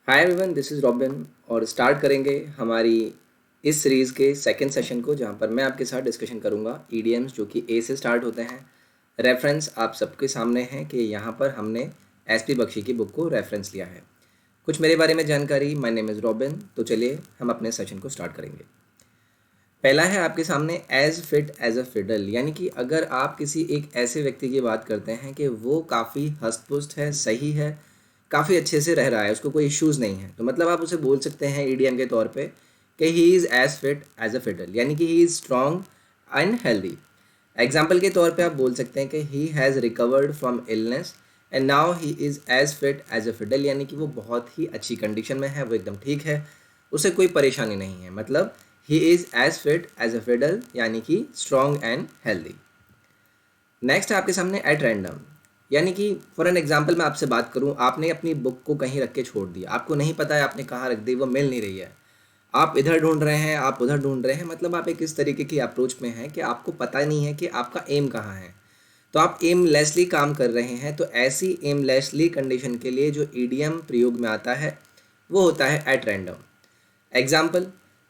Hi everyone, this is robin और start करेंगे हमारी इस सीरीज़ के सेकंड सेशन को, जहां पर मैं आपके साथ डिस्कशन करूंगा ईडीएम्स जो कि ए से स्टार्ट होते हैं। रेफरेंस आप सबके सामने है कि यहां पर हमने एसपी बख्शी की बुक को रेफरेंस लिया है। कुछ मेरे बारे में जानकारी, माय नेम इज़ रॉबिन। तो चलिए हम अपने सेशन को स्टार्ट करेंगे। पहला है आपके सामने as fit as a fiddle, यानी कि अगर आप किसी एक ऐसे व्यक्ति की बात करते हैं कि वो काफ़ी हष्ट-पुष्ट है, सही है, काफ़ी अच्छे से रह रहा है, उसको कोई इश्यूज़ नहीं है, तो मतलब आप उसे बोल सकते हैं ईडीएम के तौर पे कि he is as fit as a fiddle, यानी कि he is strong and healthy. Example के तौर पे आप बोल सकते हैं कि he has recovered from illness and now he is as fit as a fiddle, यानी कि वो बहुत ही अच्छी कंडीशन में है, वो एकदम ठीक है, उसे कोई परेशानी नहीं है। मतलब he is as fit as a fiddle, यानी कि स्ट्रॉन्ग एंड हेल्दी। नेक्स्ट है आपके सामने एट रैंडम, यानी कि फॉर एन एग्जाम्पल मैं आपसे बात करूं, आपने अपनी बुक को कहीं रख के छोड़ दिया, आपको नहीं पता है आपने कहाँ रख दी, वो मिल नहीं रही है। आप इधर ढूंढ रहे हैं, आप उधर ढूंढ रहे हैं, मतलब आप एक इस तरीके की अप्रोच में हैं कि आपको पता नहीं है कि आपका एम कहाँ है। तो आप एमलेसली काम कर रहे हैं। तो ऐसी एमलेसली कंडीशन के लिए जो ईडीएम प्रयोग में आता है वो होता है at random. Example,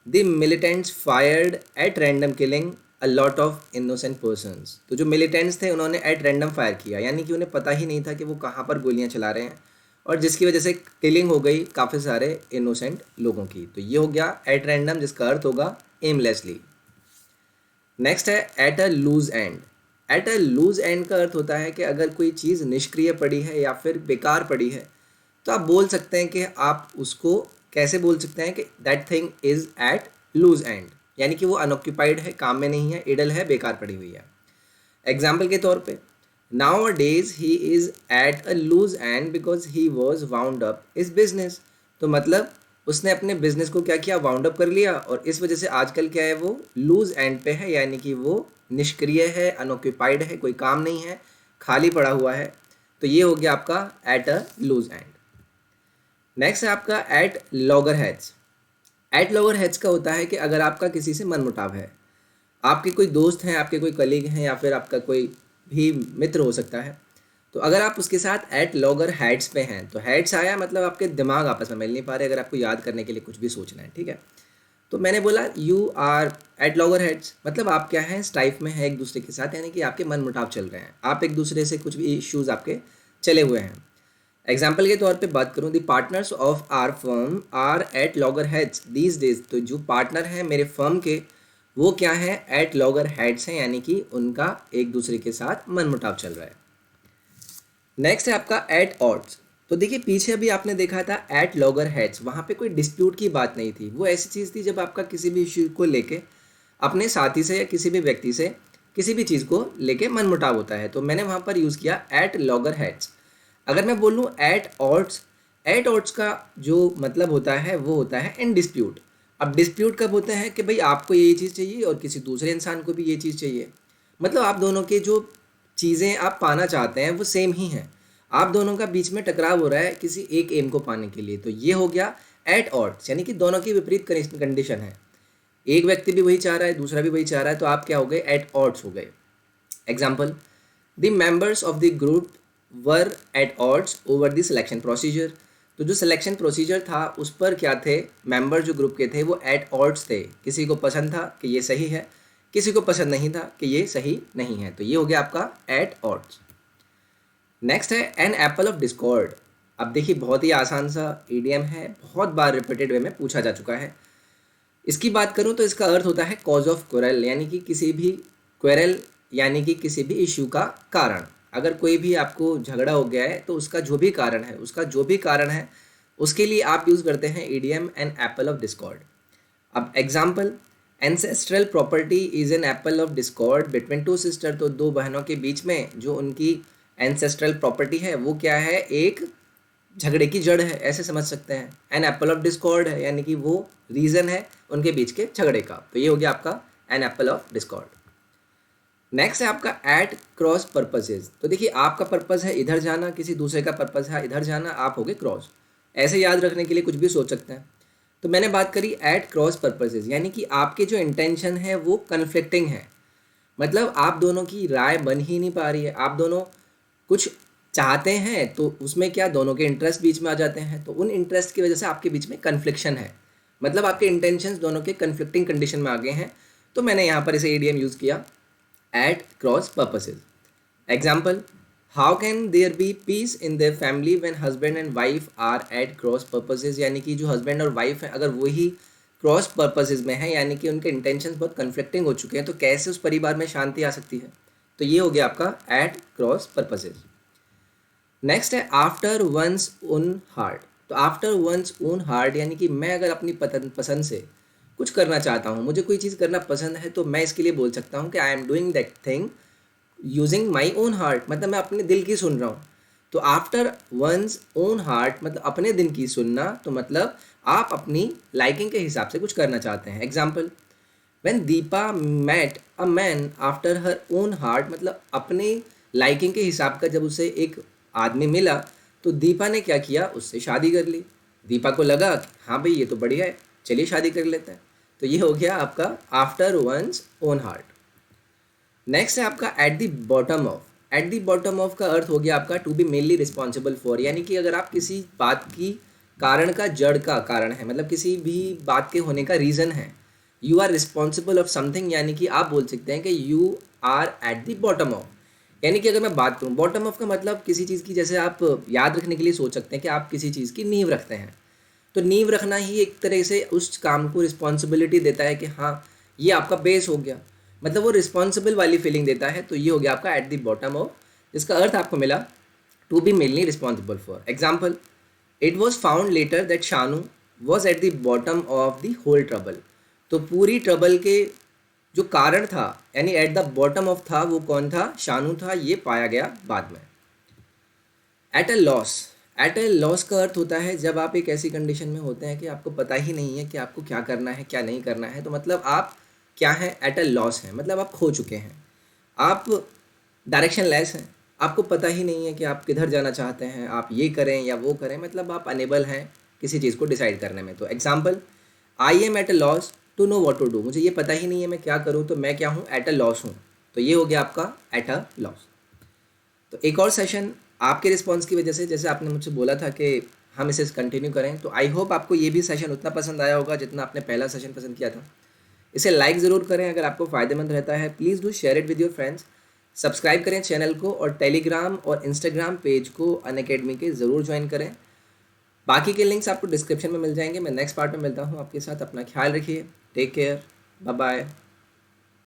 the militants fired at random killing a lot of innocent persons. तो जो मिलिटेंट्स थे उन्होंने एट रैंडम फायर किया, यानी कि उन्हें पता ही नहीं था कि वो कहाँ पर गोलियाँ चला रहे हैं, और जिसकी वजह से किलिंग हो गई काफ़ी सारे इनोसेंट लोगों की। तो ये हो गया एट रैंडम, जिसका अर्थ होगा एमलेसली। नेक्स्ट है at a loose end. At a loose end का अर्थ होता है कि अगर कोई चीज़ निष्क्रिय पड़ी है या फिर बेकार पड़ी है, तो आप बोल सकते हैं कि आप उसको कैसे बोल सकते हैं कि that thing is at loose end, यानी कि वो अनऑक्यूपाइड है, काम में नहीं है, इडल है, बेकार पड़ी हुई है। एग्जाम्पल के तौर पे, nowadays he is at a loose end because he was wound up his business. तो मतलब उसने अपने बिजनेस को क्या किया, वाउंड अप कर लिया, और इस वजह से आजकल क्या है, वो लूज एंड पे है, यानी कि वो निष्क्रिय है, अनऑक्यूपाइड है, कोई काम नहीं है, खाली पड़ा हुआ है। तो ये हो गया आपका at a loose end. Next है आपका at loggerheads. At loggerheads का होता है कि अगर आपका किसी से मनमुटाव है, आपके कोई दोस्त हैं, आपके कोई कलीग हैं, या फिर आपका कोई भी मित्र हो सकता है, तो अगर आप उसके साथ एट लॉगर हैट्स पे हैं, तो हैट्स आया मतलब आपके दिमाग आपस में मिल नहीं पा रहे अगर आपको याद करने के लिए कुछ भी सोचना है, ठीक है। तो मैंने बोला you are at loggerheads, मतलब आप क्या हैं, स्ट्राइफ में है एक दूसरे के साथ, यानी कि आपके मन मुटाव चल रहे हैं, आप एक दूसरे से कुछ भी इश्यूज आपके चले हुए हैं। एग्जाम्पल के तौर पे बात करूं, the partners of our firm are at loggerheads these days. तो जो पार्टनर हैं मेरे फर्म के, वो क्या हैं, एट लॉगर हेड्स हैं, यानी कि उनका एक दूसरे के साथ मनमुटाव चल रहा है। नेक्स्ट है आपका एट ऑड्स। तो देखिए पीछे अभी आपने देखा था एट लॉगर हेड्स, वहाँ पे कोई डिस्प्यूट की बात नहीं थी, वो ऐसी चीज़ थी जब आपका किसी भी इश्यू को लेके अपने साथी से या किसी भी व्यक्ति से किसी भी चीज़ को लेके मनमुटाव होता है, तो मैंने वहाँ पर यूज़ किया एट लॉगर हेड्स। अगर मैं बोलूँ एट ऑड्स का जो मतलब होता है वो होता है इन डिस्प्यूट। अब डिस्प्यूट कब होते हैं कि भाई आपको ये चीज़ चाहिए और किसी दूसरे इंसान को भी ये चीज़ चाहिए, मतलब आप दोनों के जो चीज़ें आप पाना चाहते हैं वो सेम ही हैं, आप दोनों का बीच में टकराव हो रहा है किसी एक एम को पाने के लिए, तो ये हो गया एट ऑड्स, यानी कि दोनों की विपरीत कंडीशन है, एक व्यक्ति भी वही चाह रहा है, दूसरा भी वही चाह रहा है, तो आप क्या हो गए, एट ऑड्स हो गए। Example, the members of the group were at odds over the selection procedure. तो जो सिलेक्शन प्रोसीजर था उस पर क्या थे, मेंबर जो ग्रुप के थे वो एट ऑड्स थे, किसी को पसंद था कि ये सही है, किसी को पसंद नहीं था कि ये सही नहीं है, तो ये हो गया आपका एट ऑड्स। नेक्स्ट है एन एप्पल ऑफ डिस्कॉर्ड। अब देखिए बहुत ही आसान सा ईडीएम है, बहुत बार रिपीटेड वे में पूछा जा चुका है। इसकी बात करूं तो इसका अर्थ होता है कॉज ऑफ क्वेरल, यानी कि किसी भी क्वेरल, यानी कि किसी भी इश्यू का कारण। अगर कोई भी आपको झगड़ा हो गया है तो उसका जो भी कारण है, उसके लिए आप यूज़ करते हैं idiom an apple of discord. अब example, ancestral property is an apple of discord between two sister. तो दो बहनों के बीच में जो उनकी एंसेस्ट्रल प्रॉपर्टी है वो क्या है, एक झगड़े की जड़ है, ऐसे समझ सकते हैं। एन एप्पल ऑफ डिस्कॉर्ड है, यानी कि वो रीज़न है उनके बीच के झगड़े का, तो ये हो गया आपका an apple of discord. Next है आपका एट क्रॉस पर्पसेज। तो देखिए आपका पर्पस है इधर जाना, किसी दूसरे का पर्पस है इधर जाना, आप हो गए क्रॉस। ऐसे याद रखने के लिए कुछ भी सोच सकते हैं। तो मैंने बात करी एट क्रॉस पर्पसेज, यानी कि आपके जो इंटेंशन है वो कन्फ्लिक्टिंग है, मतलब आप दोनों की राय बन ही नहीं पा रही है, आप दोनों कुछ चाहते हैं तो उसमें क्या दोनों के इंटरेस्ट बीच में आ जाते हैं, तो उन इंटरेस्ट की वजह से आपके बीच में कन्फ्लिक्शन है, मतलब आपके इंटेंशंस दोनों के कन्फ्लिक्टिंग कंडीशन में आ गए हैं, तो मैंने यहाँ पर इसे ईडीएम यूज़ किया, at cross purposes. Example, how can there be peace in their family when husband and wife are at cross purposes, यानी कि जो हस्बैंड और वाइफ है अगर वही क्रॉस पर्पसेस में है, यानी कि उनके इंटेंशंस बहुत कन्फ्लिक्टिंग हो चुके हैं, तो कैसे उस परिवार में शांति आ सकती है। तो ये हो गया आपका एट क्रॉस पर्पसेस। नेक्स्ट है आफ्टर वंस ओन हार्ट। तो आफ्टर वंस ओन हार्ट यानी कि मैं अगर अपनी पसंद से कुछ करना चाहता हूँ, मुझे कोई चीज़ करना पसंद है, तो मैं इसके लिए बोल सकता हूँ कि I am doing that thing using my own heart, मतलब मैं अपने दिल की सुन रहा हूँ। तो आफ्टर वंस ओन हार्ट मतलब अपने दिल की सुनना, तो मतलब आप अपनी लाइकिंग के हिसाब से कुछ करना चाहते हैं। Example, when Deepa met a man after her own heart, मतलब अपने लाइकिंग के हिसाब का जब उसे एक आदमी मिला, तो दीपा ने क्या किया, उससे शादी कर ली। दीपा को लगा कि हाँ भाई ये तो बढ़िया है, चलिए शादी कर लेते हैं। तो ये हो गया आपका after one's own heart. Next है आपका at the bottom of. At the bottom of का अर्थ हो गया आपका to be mainly responsible for, यानी कि अगर आप किसी बात की कारण का जड़ का कारण है, मतलब किसी भी बात के होने का रीज़न है, you are responsible of something, यानी कि आप बोल सकते हैं कि you are at the bottom of. यानी कि अगर मैं बात करूँ बॉटम ऑफ का मतलब किसी चीज़ की, जैसे आप याद रखने के लिए सोच सकते हैं कि आप किसी चीज़ की नींव रखते हैं, तो नींव रखना ही एक तरह से उस काम को रिस्पॉन्सिबिलिटी देता है कि हाँ ये आपका बेस हो गया, मतलब वो रिस्पॉन्सिबल वाली फीलिंग देता है। तो ये हो गया आपका एट द बॉटम ऑफ, जिसका अर्थ आपको मिला to be mainly responsible for. Example, it was found later that Shanu was at the bottom of the whole trouble. तो पूरी ट्रबल के जो कारण था, यानी एट द बॉटम ऑफ था, वो कौन था, शानू था, ये पाया गया बाद में। Eight a loss. Eight a loss का अर्थ होता है जब आप एक ऐसी कंडीशन में होते हैं कि आपको पता ही नहीं है कि आपको क्या करना है क्या नहीं करना है, तो मतलब आप क्या है, एट अ लॉस है, मतलब आप खो चुके हैं, आप डायरेक्शन लेस हैं, आपको पता ही नहीं है कि आप किधर जाना चाहते हैं, आप ये करें या वो करें, मतलब आप अनेबल हैं किसी चीज़ को डिसाइड करने में। तो example, I am at a loss to know what to do, मुझे ये पता ही नहीं है मैं क्या करूँ, तो मैं क्या हूँ, एट अ लॉस हूँ। तो ये हो गया आपका एट अ लॉस। तो एक और सेशन आपके रिस्पॉन्स की वजह से, जैसे आपने मुझसे बोला था कि हम इसे कंटिन्यू करें, तो आई होप आपको ये भी सेशन उतना पसंद आया होगा जितना आपने पहला सेशन पसंद किया था। इसे लाइक ज़रूर करें अगर आपको फ़ायदेमंद रहता है, please do share it with your friends. Subscribe करें चैनल को, और टेलीग्राम और इंस्टाग्राम पेज को अनअकैडमी के ज़रूर ज्वाइन करें। बाकी के लिंक्स आपको डिस्क्रिप्शन में मिल जाएंगे। मैं नेक्स्ट पार्ट में मिलता हूँ आपके साथ, अपना ख्याल रखिए, टेक केयर, बाय बाय।